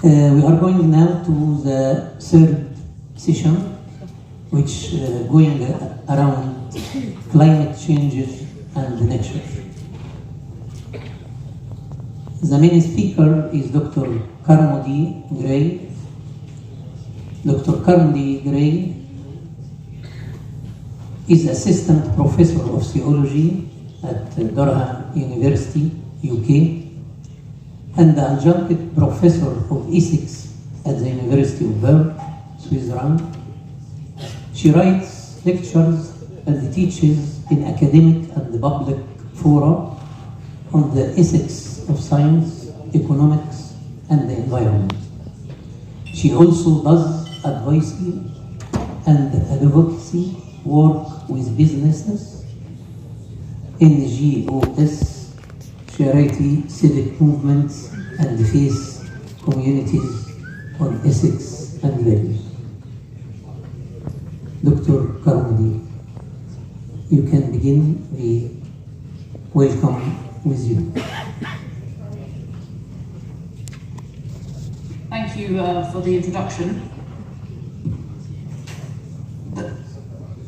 We are going now to the third session, which going around climate changes and nature. The main speaker is Dr. Carmody Gray. Dr. Carmody Gray is Assistant Professor of Theology at Durham University, UK, and the Adjunct Professor of Ethics at the University of Bern, Switzerland. She writes lectures and teaches in academic and public fora on the ethics of science, economics, and the environment. She also does advisory and advocacy work with businesses, NGOs, charity, civic movements, and faith communities on ethics and values. Dr. Carmody, you can begin. We welcome with you. Thank you for the introduction.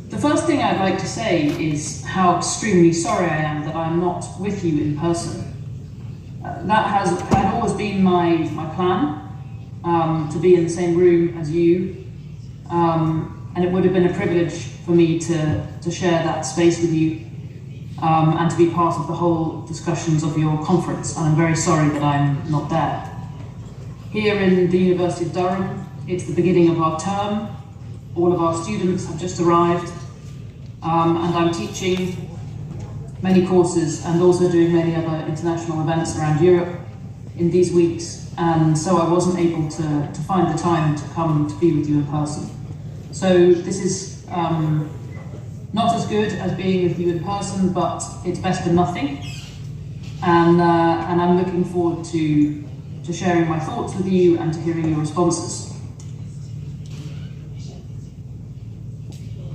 The first thing I'd like to say is how extremely sorry I am that I'm not with you in person. That had always been my plan, to be in the same room as you, and it would have been a privilege for me to share that space with you, and to be part of the whole discussions of your conference, and I'm very sorry that I'm not there. Here in the University of Durham, it's the beginning of our term. All of our students have just arrived, and I'm teaching many courses and also doing many other international events around Europe in these weeks, and so I wasn't able to find the time to come to be with you in person. So this is not as good as being with you in person, but it's best than nothing, and I'm looking forward to sharing my thoughts with you and to hearing your responses.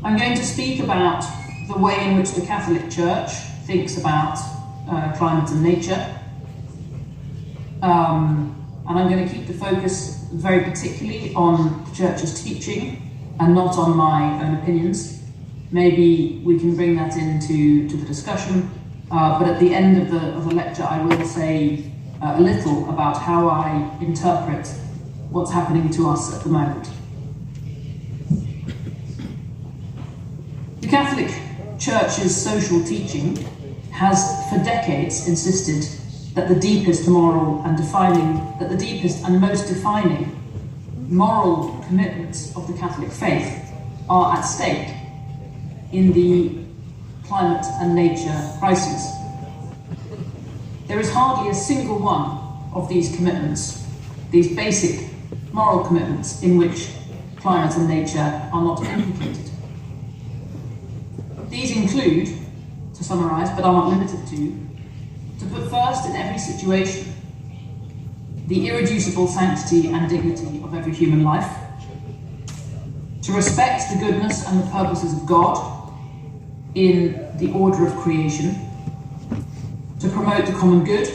I'm going to speak about the way in which the Catholic Church thinks about climate and nature. And I'm going to keep the focus very particularly on the Church's teaching and not on my own opinions. Maybe we can bring that into the discussion, but at the end of the lecture I will say a little about how I interpret what's happening to us at the moment. The Catholic Church's social teaching has for decades insisted that the deepest and most defining moral commitments of the Catholic faith are at stake in the climate and nature crises. There is hardly a single one of these commitments, these basic moral commitments, in which climate and nature are not implicated. These include, to summarise, but are not limited to put first in every situation the irreducible sanctity and dignity of every human life, to respect the goodness and the purposes of God in the order of creation, to promote the common good,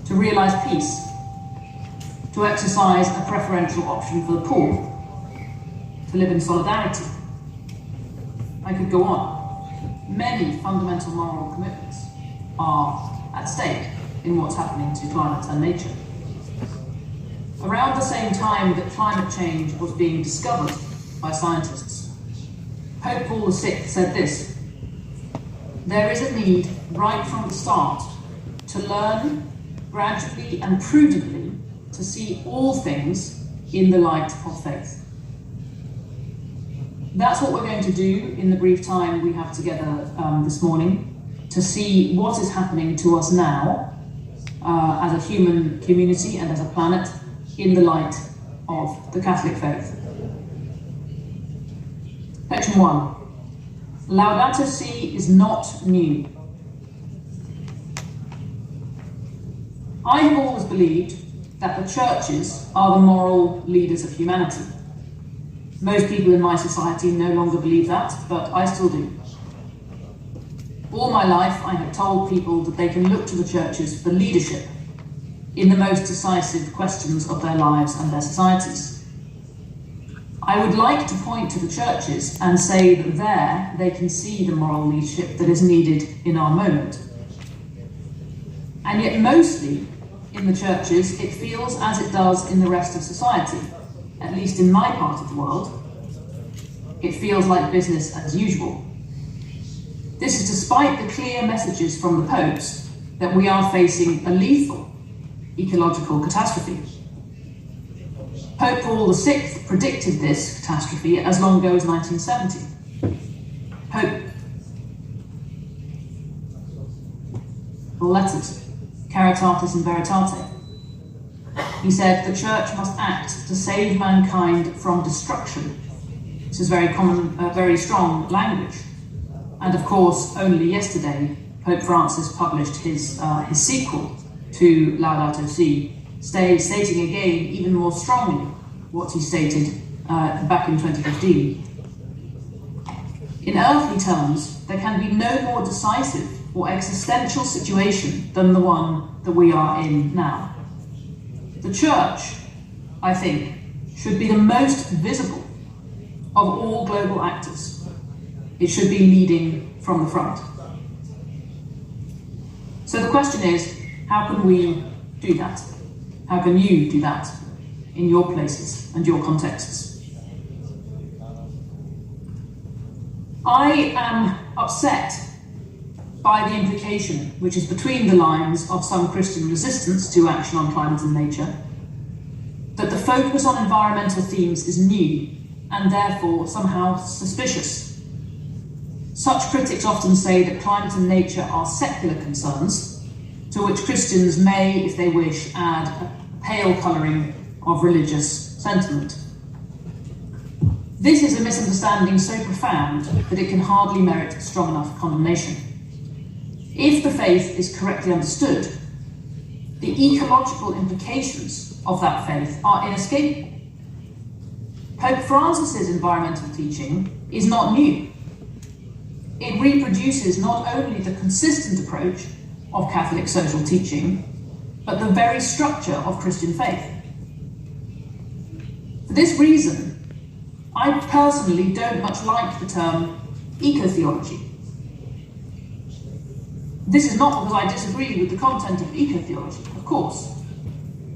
to realise peace, to exercise a preferential option for the poor, to live in solidarity. I could go on. Many fundamental moral commitments are at stake in what's happening to climate and nature. Around the same time that climate change was being discovered by scientists, Pope Paul VI said this: "There is a need right from the start to learn gradually and prudently to see all things in the light of faith." That's what we're going to do in the brief time we have together this morning, to see what is happening to us now as a human community and as a planet in the light of the Catholic faith. Section 1. Laudato Si is not new. I have always believed that the churches are the moral leaders of humanity. Most people in my society no longer believe that, but I still do. All my life I have told people that they can look to the churches for leadership in the most decisive questions of their lives and their societies. I would like to point to the churches and say that there they can see the moral leadership that is needed in our moment. And yet mostly in the churches it feels as it does in the rest of society, at least in my part of the world. It feels like business as usual. This is despite the clear messages from the popes that we are facing a lethal ecological catastrophe. Pope Paul VI predicted this catastrophe as long ago as 1970. Pope letters, Caritatis in Veritate. He said the church must act to save mankind from destruction. This is very common, very strong language. And of course, only yesterday, Pope Francis published his sequel to Laudato Si, stating again, even more strongly, what he stated back in 2015. In earthly terms, there can be no more decisive or existential situation than the one that we are in now. The church, I think, should be the most visible of all global actors. It should be leading from the front. So the question is, how can we do that? How can you do that in your places and your contexts? I am upset by the implication, which is between the lines of some Christian resistance to action on climate and nature, that the focus on environmental themes is new and therefore somehow suspicious. Such critics often say that climate and nature are secular concerns, to which Christians may, if they wish, add a pale colouring of religious sentiment. This is a misunderstanding so profound that it can hardly merit strong enough condemnation. If the faith is correctly understood, the ecological implications of that faith are inescapable. Pope Francis's environmental teaching is not new. It reproduces not only the consistent approach of Catholic social teaching, but the very structure of Christian faith. For this reason, I personally don't much like the term ecotheology. This is not because I disagree with the content of ecotheology, of course,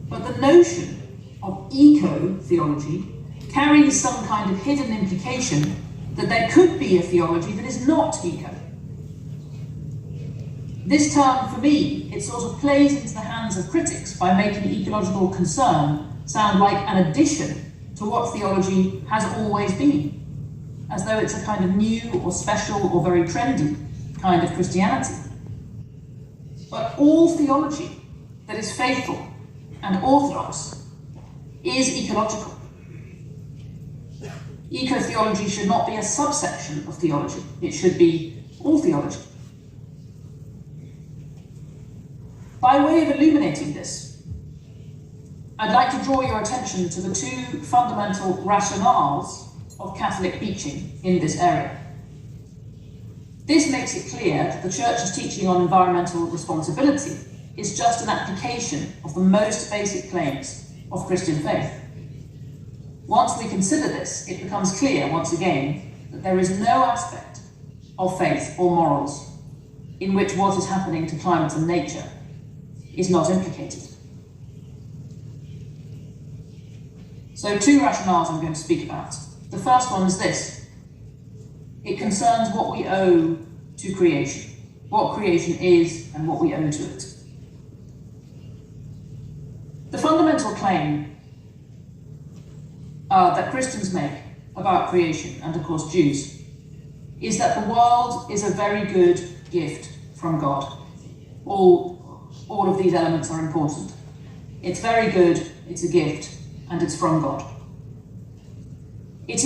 but the notion of eco-theology carries some kind of hidden implication that there could be a theology that is not eco. This term, for me, it sort of plays into the hands of critics by making ecological concern sound like an addition to what theology has always been, as though it's a kind of new or special or very trendy kind of Christianity. But all theology that is faithful and orthodox is ecological. Ecotheology should not be a subsection of theology. It should be all theology. By way of illuminating this, I'd like to draw your attention to the two fundamental rationales of Catholic teaching in this area. This makes it clear that the Church's teaching on environmental responsibility is just an application of the most basic claims of Christian faith. Once we consider this, it becomes clear once again that there is no aspect of faith or morals in which what is happening to climate and nature is not implicated. So two rationales I'm going to speak about. The first one is this. It concerns what we owe to creation, what creation is and what we owe to it. The fundamental claim that Christians make about creation, and of course Jews, is that the world is a very good gift from God. All of these elements are important. It's very good, it's a gift, and it's from God. This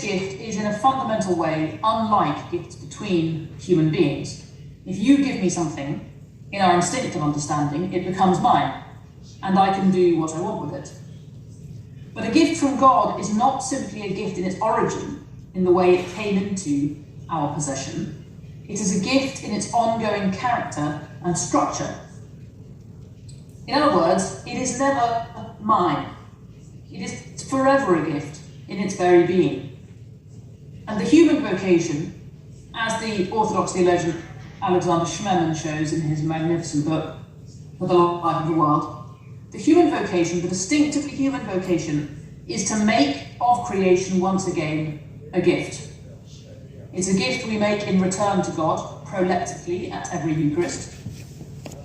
gift is in a fundamental way unlike gifts between human beings. If you give me something, in our instinctive understanding, it becomes mine, and I can do what I want with it. But a gift from God is not simply a gift in its origin, in the way it came into our possession. It is a gift in its ongoing character and structure. In other words, it is never mine. It is forever a gift in its very being. And the human vocation, as the Orthodox theologian Alexander Schmemann shows in his magnificent book, For the Life of the World, the human vocation, the distinctively human vocation, is to make of creation once again a gift. It's a gift we make in return to God, proleptically at every Eucharist,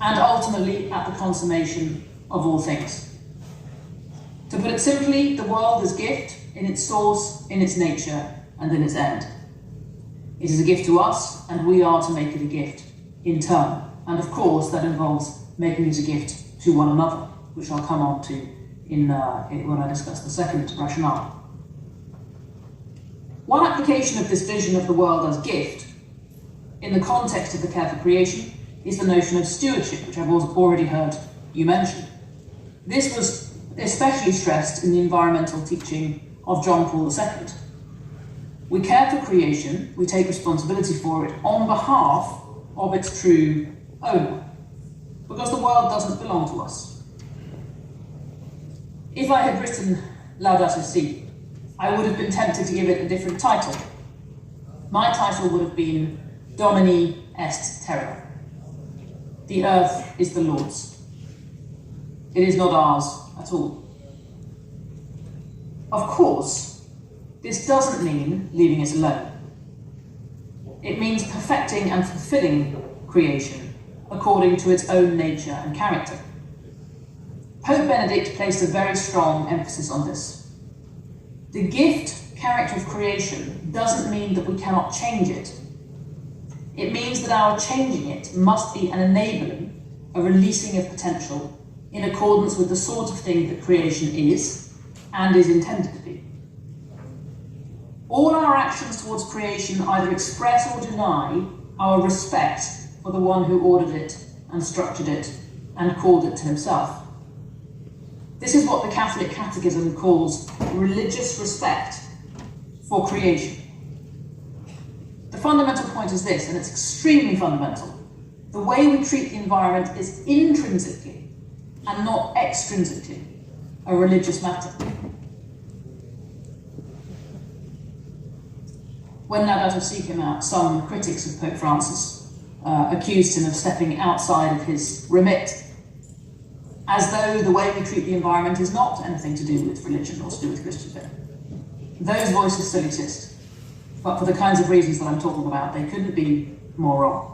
and ultimately at the consummation of all things. To put it simply, the world is gift in its source, in its nature, and in its end. It is a gift to us, and we are to make it a gift in turn. And of course, that involves making it a gift to one another, which I'll come on to when I discuss the second rationale. One application of this vision of the world as gift, in the context of the care for creation, is the notion of stewardship, which I've already heard you mention. This was especially stressed in the environmental teaching of John Paul II. We care for creation, we take responsibility for it on behalf of its true owner, because the world doesn't belong to us. If I had written Laudato Si, I would have been tempted to give it a different title. My title would have been Domini est terra. The earth is the Lord's. It is not ours at all. Of course, this doesn't mean leaving it alone. It means perfecting and fulfilling creation according to its own nature and character. Pope Benedict placed a very strong emphasis on this. The gift character of creation doesn't mean that we cannot change it. It means that our changing it must be an enabling, a releasing of potential in accordance with the sort of thing that creation is and is intended to be. All our actions towards creation either express or deny our respect for the one who ordered it and structured it and called it to himself. This is what the Catholic Catechism calls religious respect for creation. The fundamental point is this, and it's extremely fundamental. The way we treat the environment is intrinsically and not extrinsically a religious matter. When Laudato Si came out, some critics of Pope Francis accused him of stepping outside of his remit, as though the way we treat the environment is not anything to do with religion or to do with Christian faith. Those voices still exist, but for the kinds of reasons that I'm talking about, they couldn't be more wrong.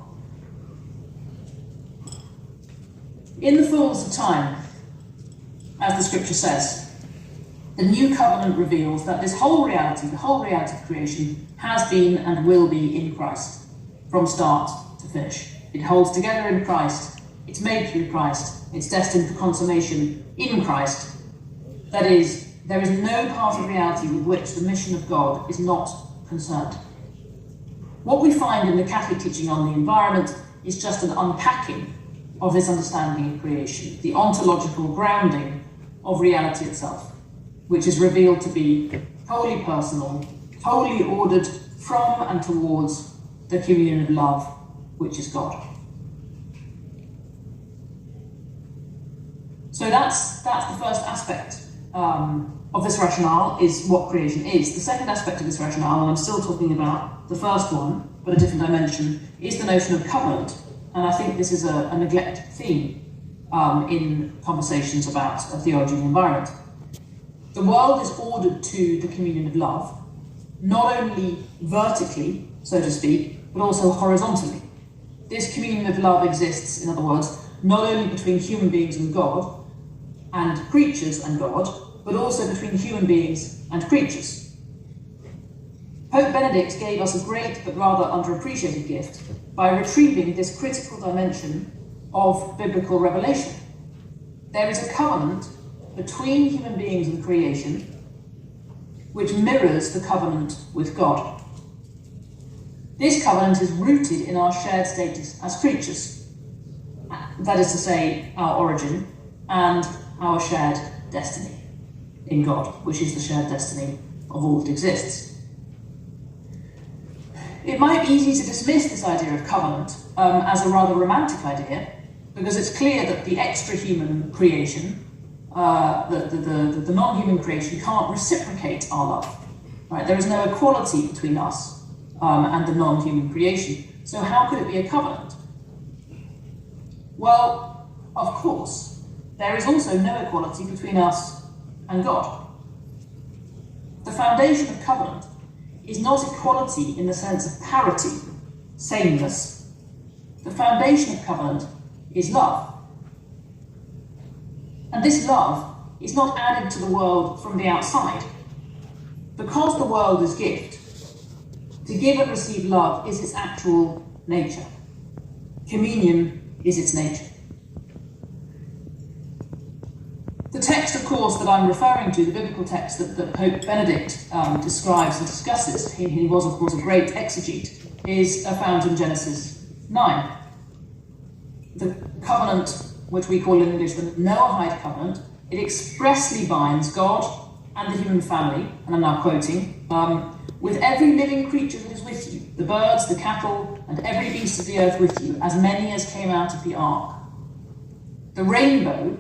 In the fullness of time, as the scripture says, the new covenant reveals that this whole reality, the whole reality of creation, has been and will be in Christ, from start to finish. It holds together in Christ, it's made through Christ, it's destined for consummation in Christ. That is, there is no part of reality with which the mission of God is not concerned. What we find in the Catholic teaching on the environment is just an unpacking of this understanding of creation, the ontological grounding of reality itself, which is revealed to be wholly personal, wholly ordered from and towards the communion of love, which is God. So that's the first aspect of this rationale, is what creation is. The second aspect of this rationale, and I'm still talking about the first one, but a different dimension, is the notion of covenant. And I think this is a neglected theme in conversations about theology and the environment. The world is ordered to the communion of love, not only vertically, so to speak, but also horizontally. This communion of love exists, in other words, not only between human beings and God, and creatures and God, but also between human beings and creatures. Pope Benedict gave us a great but rather underappreciated gift by retrieving this critical dimension of biblical revelation. There is a covenant between human beings and creation which mirrors the covenant with God. This covenant is rooted in our shared status as creatures, that is to say, our origin, and our shared destiny in God, which is the shared destiny of all that exists. It might be easy to dismiss this idea of covenant as a rather romantic idea, because it's clear that the extra-human creation, the non-human creation, can't reciprocate our love. Right? There is no equality between us and the non-human creation. So how could it be a covenant? Well, of course, there is also no equality between us and God. The foundation of covenant is not equality in the sense of parity, sameness. The foundation of covenant is love. And this love is not added to the world from the outside. Because the world is gift, to give and receive love is its actual nature. Communion is its nature. The text, of course, that I'm referring to, the biblical text that Pope Benedict describes and discusses, he was, of course, a great exegete, is found in Genesis 9. The covenant, which we call in English the Noahide covenant, it expressly binds God and the human family, and I'm now quoting, with every living creature that is with you, the birds, the cattle, and every beast of the earth with you, as many as came out of the ark. The rainbow,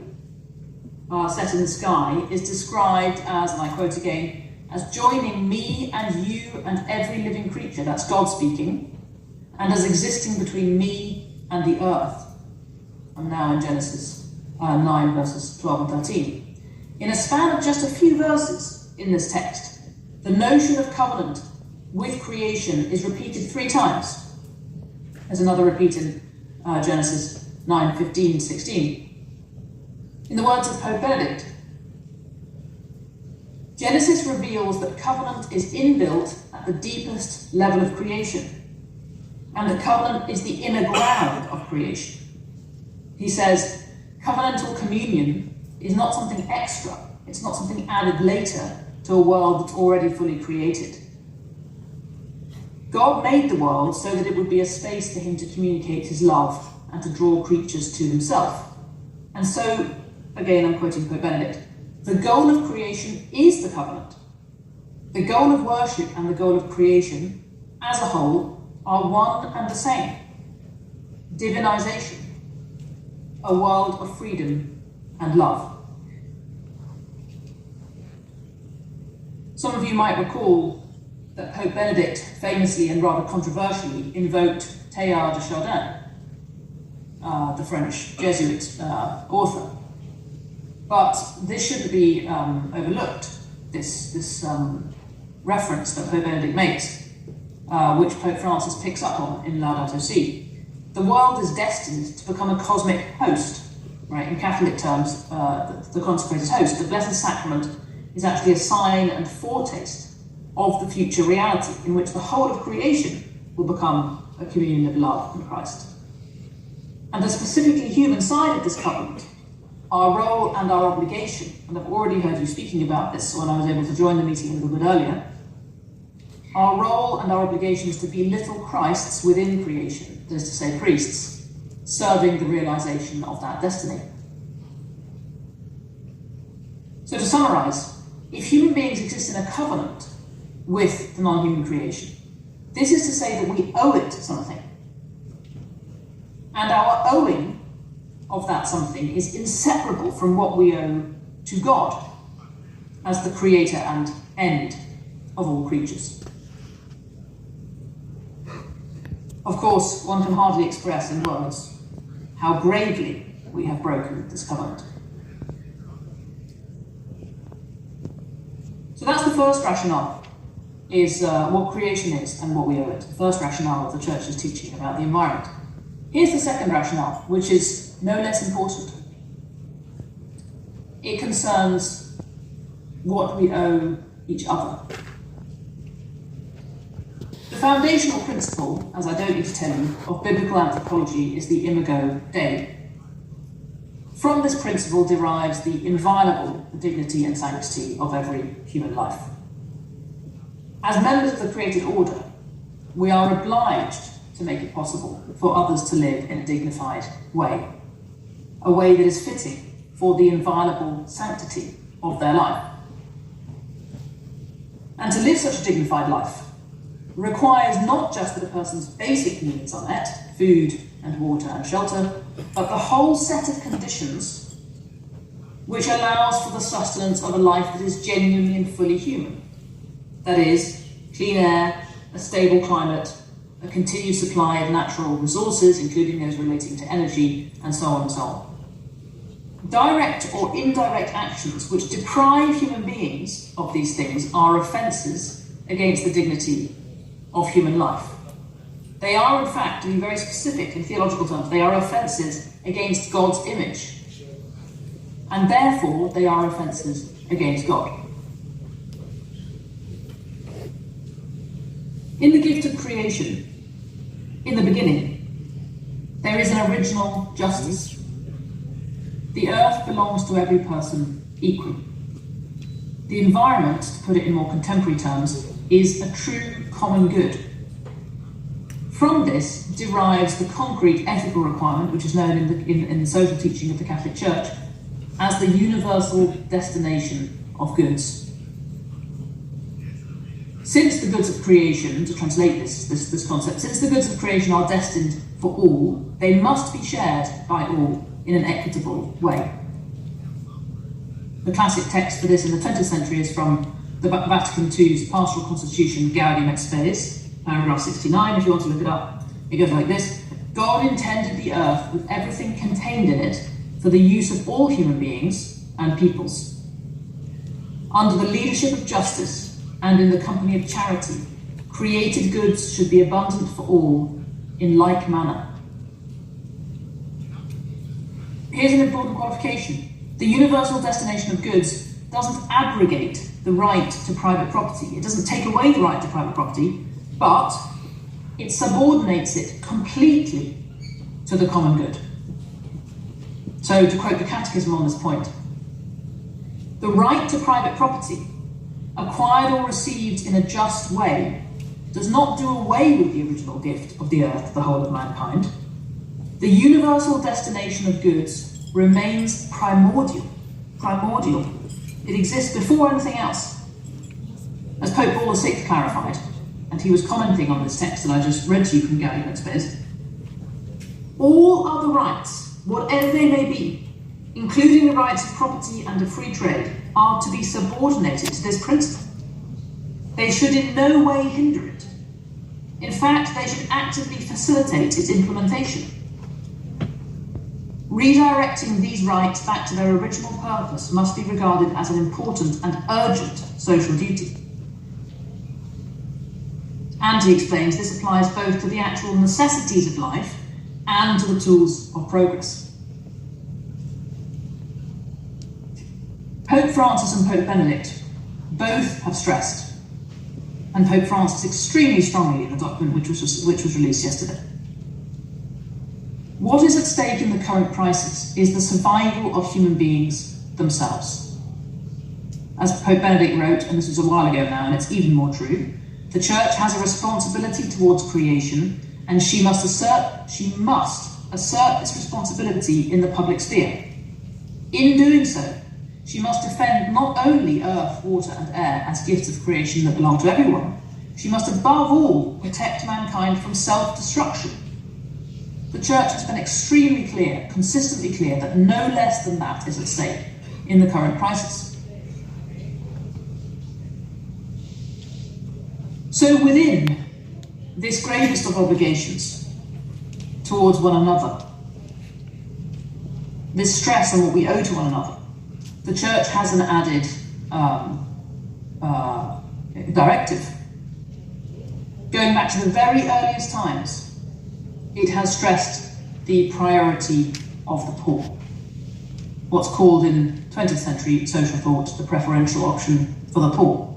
set in the sky, is described as, and I quote again, as joining me and you and every living creature, that's God speaking, and as existing between me and the earth. I'm now in Genesis 9 verses 12 and 13. In a span of just a few verses in this text, the notion of covenant with creation is repeated 3 times. There's another repeat in Genesis 9, 15, 16. In the words of Pope Benedict, Genesis reveals that covenant is inbuilt at the deepest level of creation, and that covenant is the inner ground of creation. He says, covenantal communion is not something extra, it's not something added later to a world that's already fully created. God made the world so that it would be a space for him to communicate his love and to draw creatures to himself. And so, again, I'm quoting Pope Benedict, the goal of creation is the covenant. The goal of worship and the goal of creation, as a whole, are one and the same. Divinization, a world of freedom and love. Some of you might recall that Pope Benedict famously and rather controversially invoked Teilhard de Chardin, the French Jesuit author. But this shouldn't be overlooked, this reference that Pope Benedict makes, which Pope Francis picks up on in Laudato Si. The world is destined to become a cosmic host, right? In Catholic terms, the consecrated host. The Blessed Sacrament is actually a sign and foretaste of the future reality in which the whole of creation will become a communion of love in Christ. And the specifically human side of this covenant, our role and our obligation, and I've already heard you speaking about this when I was able to join the meeting a little bit earlier, our role and our obligation is to be little Christs within creation, that is to say priests, serving the realization of that destiny. So to summarise, if human beings exist in a covenant with the non-human creation, this is to say that we owe it something. And our owing of that something is inseparable from what we owe to God as the creator and end of all creatures. Of course, one can hardly express in words how gravely we have broken this covenant. So that's the first rationale, is what creation is and what we owe it. The first rationale of the Church's teaching about the environment. Here's the second rationale, which is no less important. It concerns what we owe each other. The foundational principle, as I don't need to tell you, of biblical anthropology is the imago Dei. From this principle derives the inviolable dignity and sanctity of every human life. As members of the created order, we are obliged to make it possible for others to live in a dignified way, a way that is fitting for the inviolable sanctity of their life. And to live such a dignified life requires not just that a person's basic needs are met, food and water and shelter, but the whole set of conditions which allows for the sustenance of a life that is genuinely and fully human. That is, clean air, a stable climate, a continued supply of natural resources, including those relating to energy, and so on and so on. Direct or indirect actions which deprive human beings of these things are offences against the dignity of human life. They are, in fact, to be very specific in theological terms, they are offences against God's image. And therefore, they are offences against God. In the gift of creation, in the beginning, there is an original justice. The earth belongs to every person equally. The environment, to put it in more contemporary terms, is a true common good. From this derives the concrete ethical requirement, which is known in the social teaching of the Catholic Church as the universal destination of goods. Since the goods of creation, to translate this concept, since the goods of creation are destined for all, they must be shared by all in an equitable way. The classic text for this in the 20th century is from the Vatican II's Pastoral Constitution, Gaudium et Spes, paragraph 69, if you want to look it up. It goes like this: God intended the earth with everything contained in it for the use of all human beings and peoples. Under the leadership of justice and in the company of charity, created goods should be abundant for all in like manner. Here's an important qualification. The universal destination of goods doesn't abrogate the right to private property. It doesn't take away the right to private property, but it subordinates it completely to the common good. So, to quote the Catechism on this point, the right to private property, acquired or received in a just way, does not do away with the original gift of the earth to the whole of mankind. The universal destination of goods remains primordial. It exists before anything else. As Pope Paul VI clarified, and he was commenting on this text that I just read to you from Gaudium et Spes, all other rights, whatever they may be, including the rights of property and of free trade, are to be subordinated to this principle. They should in no way hinder it. In fact, they should actively facilitate its implementation. Redirecting these rights back to their original purpose must be regarded as an important and urgent social duty. And he explains this applies both to the actual necessities of life and to the tools of progress. Pope Francis and Pope Benedict both have stressed, and Pope Francis extremely strongly in the document which was released yesterday. What is at stake in the current crisis is the survival of human beings themselves. As Pope Benedict wrote, and this was a while ago now, and it's even more true, the Church has a responsibility towards creation, and she must assert this responsibility in the public sphere. In doing so, She must defend not only earth, water, and air as gifts of creation that belong to everyone, she must above all protect mankind from self-destruction. The Church has been extremely clear, consistently clear, that no less than that is at stake in the current crisis. So within this gravest of obligations towards one another, this stress on what we owe to one another, the Church has an added directive. Going back to the very earliest times, it has stressed the priority of the poor. What's called in 20th century social thought the preferential option for the poor.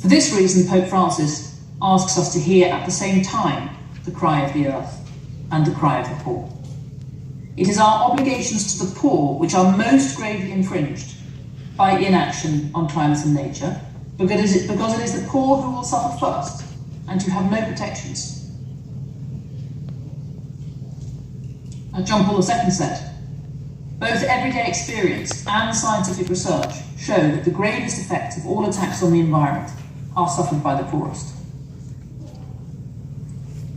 For this reason, Pope Francis asks us to hear at the same time the cry of the earth and the cry of the poor. It is our obligations to the poor which are most gravely infringed by inaction on climate and nature, because it is the poor who will suffer first and who have no protections. As John Paul II said, both everyday experience and scientific research show that the gravest effects of all attacks on the environment are suffered by the poorest.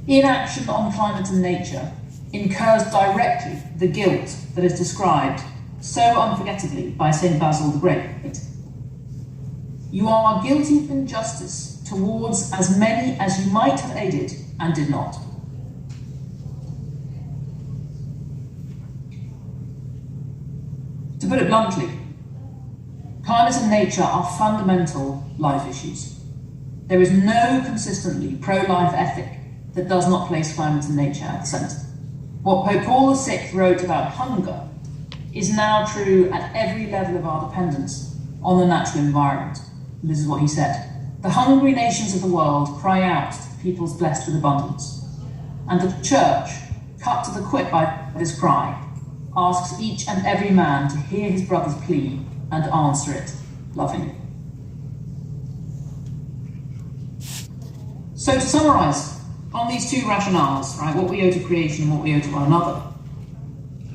Inaction on climate and nature incurs directly the guilt that is described so unforgettably by St. Basil the Great. You are guilty of injustice towards as many as you might have aided and did not. To put it bluntly, climate and nature are fundamental life issues. There is no consistently pro-life ethic that does not place climate and nature at the centre. What Pope Paul VI wrote about hunger is now true at every level of our dependence on the natural environment. And this is what he said: "The hungry nations of the world cry out to the peoples blessed with abundance. And the Church, cut to the quick by this cry, asks each and every man to hear his brother's plea and answer it lovingly." So to summarise, on these two rationales, right, what we owe to creation and what we owe to one another,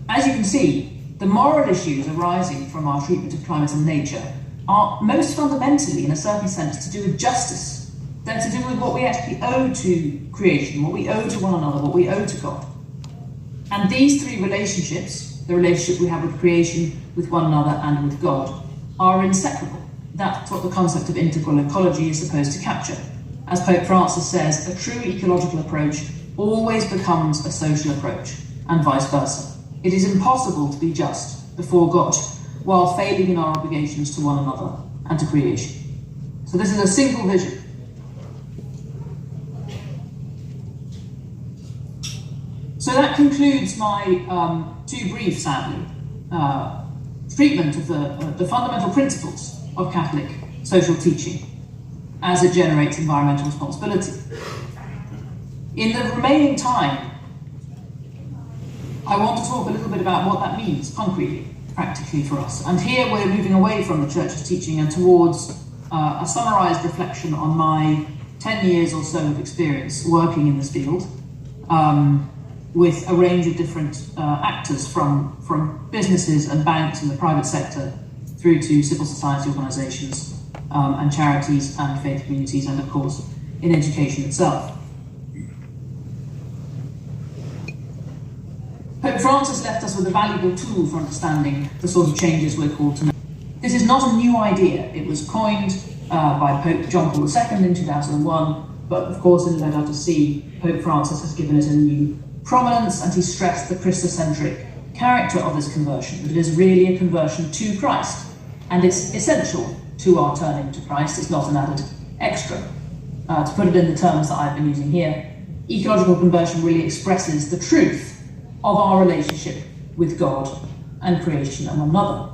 as you can see, the moral issues arising from our treatment of climate and nature are most fundamentally, in a certain sense, to do with justice. They're to do with what we actually owe to creation, what we owe to one another, what we owe to God. And these three relationships, the relationship we have with creation, with one another, and with God, are inseparable. That's what the concept of integral ecology is supposed to capture. As Pope Francis says, a true ecological approach always becomes a social approach, and vice versa. It is impossible to be just before God while failing in our obligations to one another and to creation. So this is a single vision. So that concludes my too brief, sadly, treatment of the fundamental principles of Catholic social teaching as it generates environmental responsibility. In the remaining time, I want to talk a little bit about what that means concretely, practically for us. And here we're moving away from the Church's teaching and towards a summarised reflection on my 10 years or so of experience working in this field, with a range of different actors from businesses and banks and the private sector through to civil society organisations and charities and faith communities, and of course in education itself. Pope Francis left us with a valuable tool for understanding the sort of changes we're called to make. This is not a new idea. It was coined by Pope John Paul II in 2001, but of course in Laudato Si, Pope Francis has given it a new prominence, and he stressed the Christocentric character of this conversion, that it is really a conversion to Christ, and it's essential to our turning to Christ. It's not an added extra. To put it in the terms that I've been using here, ecological conversion really expresses the truth of our relationship with God and creation and one another.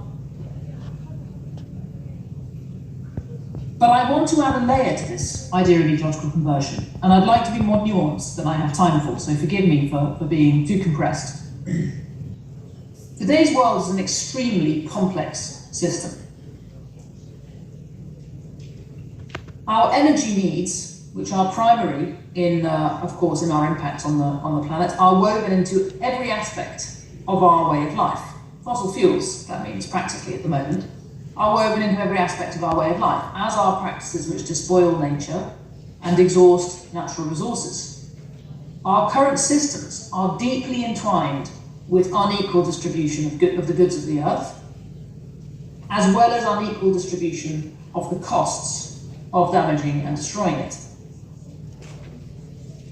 But I want to add a layer to this idea of ecological conversion, and I'd like to be more nuanced than I have time for, so forgive me for being too compressed. Today's world is an extremely complex system. Our energy needs, which are primary in, of course, in our impact on the planet, are woven into every aspect of our way of life. Fossil fuels, that means practically at the moment, are woven into every aspect of our way of life, as are practices which despoil nature and exhaust natural resources. Our current systems are deeply entwined with unequal distribution of the goods of the earth, as well as unequal distribution of the costs of damaging and destroying it.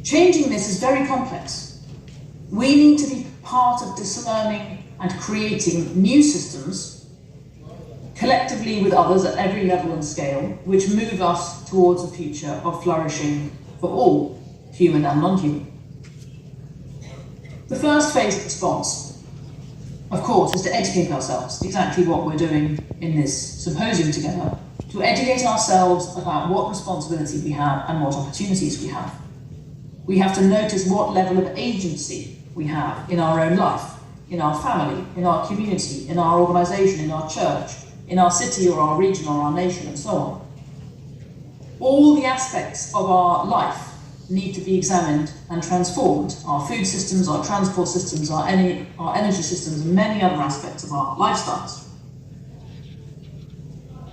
Changing this is very complex. We need to be part of discerning and creating new systems, collectively with others at every level and scale, which move us towards a future of flourishing for all, human and non-human. The first phased response, of course, is to educate ourselves, exactly what we're doing in this symposium together, to educate ourselves about what responsibility we have and what opportunities we have. We have to notice what level of agency we have in our own life, in our family, in our community, in our organisation, in our church, in our city or our region or our nation, and so on. All the aspects of our life need to be examined and transformed. Our food systems, our transport systems, our energy systems, and many other aspects of our lifestyles.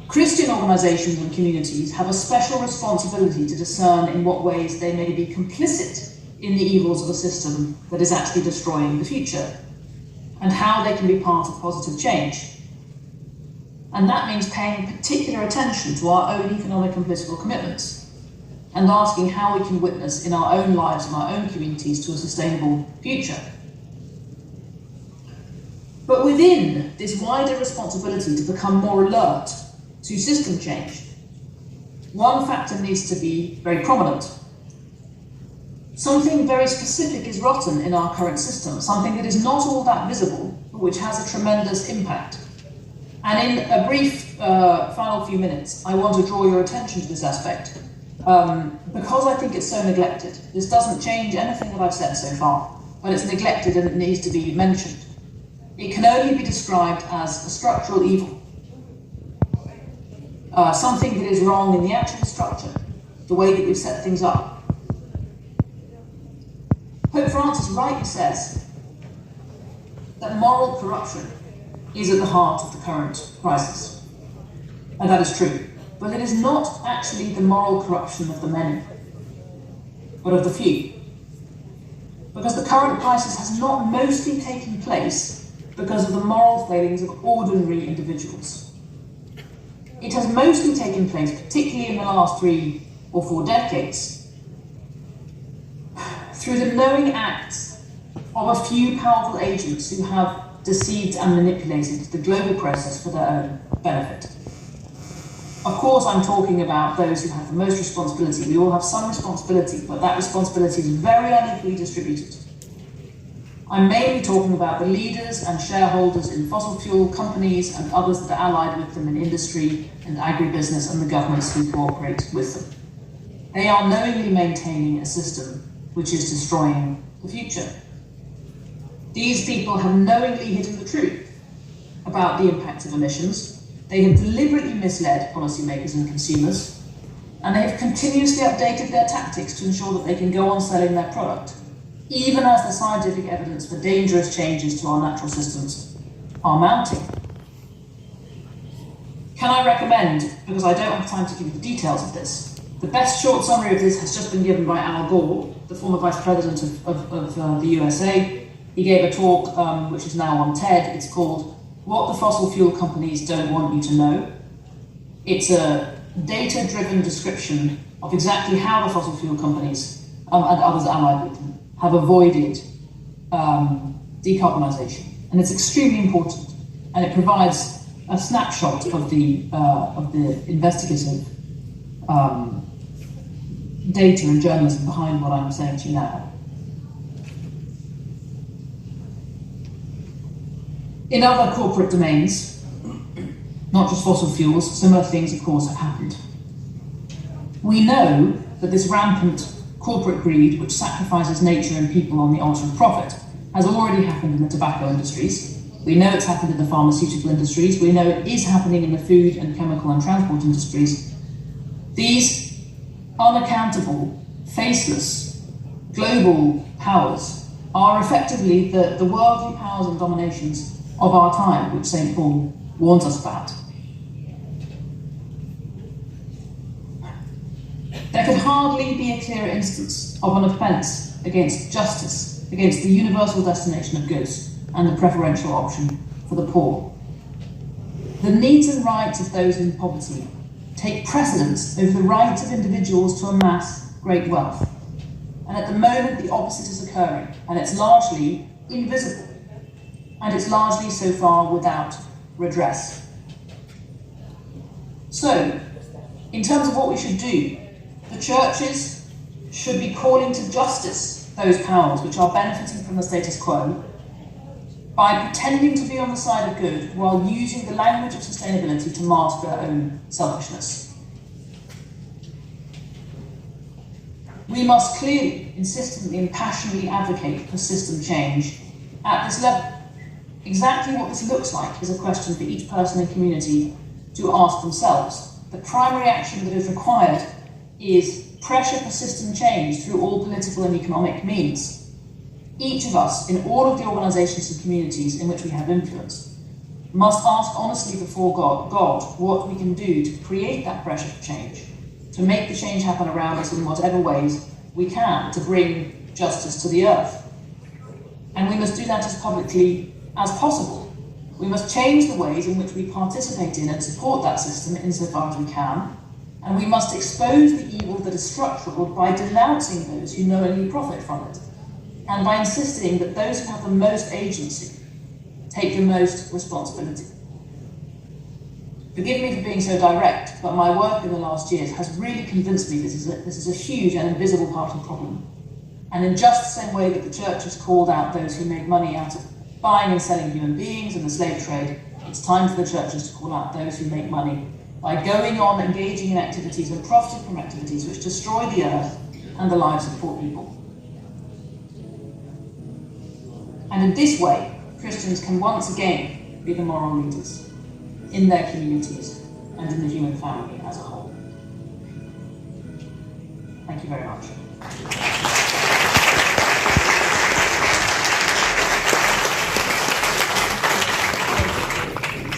Christian organisations and communities have a special responsibility to discern in what ways they may be complicit in the evils of a system that is actually destroying the future, and how they can be part of positive change. And that means paying particular attention to our own economic and political commitments, and asking how we can witness in our own lives and our own communities to a sustainable future. But within this wider responsibility to become more alert to system change, one factor needs to be very prominent. Something very specific is rotten in our current system, something that is not all that visible, but which has a tremendous impact. And in a brief final few minutes, I want to draw your attention to this aspect, because I think it's so neglected. This doesn't change anything that I've said so far, but it's neglected and it needs to be mentioned. It can only be described as a structural evil, something that is wrong in the actual structure, the way that we've set things up. Pope Francis rightly says that moral corruption is at the heart of the current crisis, and that is true. But it is not actually the moral corruption of the many, but of the few. Because the current crisis has not mostly taken place because of the moral failings of ordinary individuals. It has mostly taken place, particularly in the last 3 or 4 decades, through the knowing acts of a few powerful agents who have deceived and manipulated the global process for their own benefit. Of course, I'm talking about those who have the most responsibility. We all have some responsibility, but that responsibility is very unequally distributed. I'm mainly talking about the leaders and shareholders in fossil fuel companies and others that are allied with them in industry and agribusiness and the governments who cooperate with them. They are knowingly maintaining a system which is destroying the future. These people have knowingly hidden the truth about the impact of emissions. They have deliberately misled policymakers and consumers, and they have continuously updated their tactics to ensure that they can go on selling their product, even as the scientific evidence for dangerous changes to our natural systems are mounting. Can I recommend, because I don't have time to give you the details of this, the best short summary of this has just been given by Al Gore, the former Vice President of the USA. He gave a talk which is now on TED. It's called What the Fossil Fuel Companies Don't Want You to Know. It's a data-driven description of exactly how the fossil fuel companies and others allied with them have avoided decarbonisation. And it's extremely important, and it provides a snapshot of the investigative data and journalism behind what I'm saying to you now. In other corporate domains, not just fossil fuels, similar things, of course, have happened. We know that this rampant corporate greed, which sacrifices nature and people on the altar of profit, has already happened in the tobacco industries. We know it's happened in the pharmaceutical industries. We know it is happening in the food and chemical and transport industries. These unaccountable, faceless, global powers are effectively the worldly powers and dominations of our time, which St. Paul warns us about. There could hardly be a clearer instance of an offence against justice, against the universal destination of goods and the preferential option for the poor. The needs and rights of those in poverty take precedence over the right of individuals to amass great wealth. And at the moment, the opposite is occurring, and it's largely invisible, and it's largely so far without redress. So, in terms of what we should do, the churches should be calling to justice those powers which are benefiting from the status quo by pretending to be on the side of good while using the language of sustainability to mask their own selfishness. We must clearly, insistently and passionately advocate for system change at this level. Exactly what this looks like is a question for each person and community to ask themselves. The primary action that is required is pressure for system change through all political and economic means. Each of us, in all of the organisations and communities in which we have influence, must ask honestly before God what we can do to create that pressure for change, to make the change happen around us in whatever ways we can, to bring justice to the earth. And we must do that as publicly as possible. We must change the ways in which we participate in and support that system insofar as we can, and we must expose the evil that is structural by denouncing those who knowingly profit from it, and by insisting that those who have the most agency take the most responsibility. Forgive me for being so direct, but my work in the last years has really convinced me this is a huge and invisible part of the problem. And in just the same way that the church has called out those who make money out of buying and selling human beings and the slave trade, it's time for the churches to call out those who make money by going on engaging in activities and profiting from activities which destroy the earth and the lives of poor people. And in this way, Christians can once again be the moral leaders in their communities and in the human family as a whole. Thank you very much.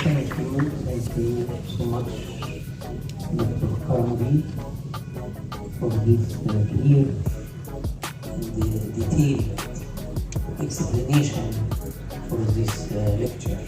Thank you so much, Dr. Karmody, for this clear and detailed explanation for this lecture.